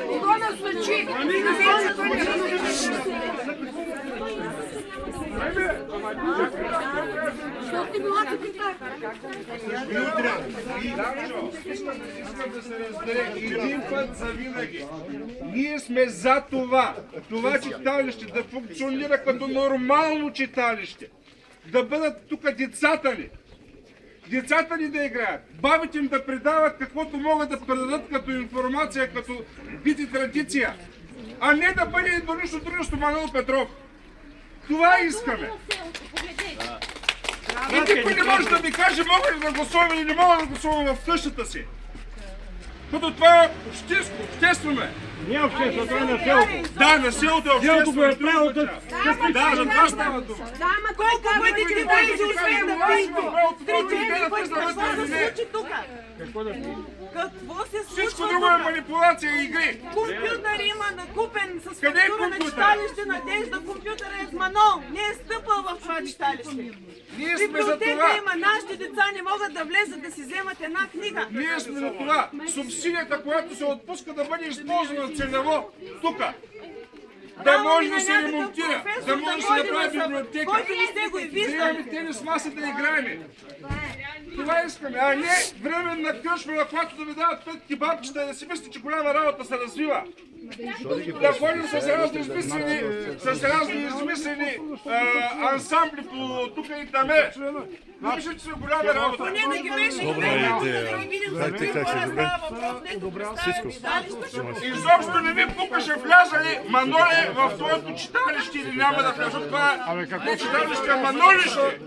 Кого назначи? Що ти била секретар? Искам да се разбере един път за винаги. Ние сме за това читалище да функционира като нормално читалище. Да бъдат тук децата ни. Децата ни да играят, бабите им да предават каквото могат да предадат като информация, като вид и традиция, а не да бъде еднолично дружество Манол Петров. Това искаме. И никой не може да ми каже мога ли да гласувам или не мога да гласувам в къщата си. Като това е обществено е. Не е обществено, това е на селото. Да, на селото е обществено. Селото го е правило да... Да, за това става дума. Да, ама колко пъти ти дойде успеем да пиете? Какво се случи тук? Какво се случва? Всичко друго е манипулация и игри. Компютър има накупен с Къде е фактура на компютър? читалище Надежда. Компютъра е с Манол. Не е стъпал в това читалище. Ние сме за Библиотека това. има. Нашите деца не могат да влезат да си вземат една книга. Ние сме за това. Субсидията, която се отпуска, да бъде използвана целево тук. Да може да се ремонтира, да може да се направи библиотека. Който не сте го и Да виждали. имаме тенис маса да играем. Това искаме, а не временна кръчма, на която да ви дават 5 кебабчета и да си мислите, че голяма работа се развива. Да ходим с разни измислени ансамбли по тук и таме. Мисля, че са голяма работа. Поне да ги беше да ги видим за какво става въпрос. Нето представя читалището. Изобщо не ви пукаше вляза ли Маноле в твоето читалище или няма да вляза. Това е читалище Манолище.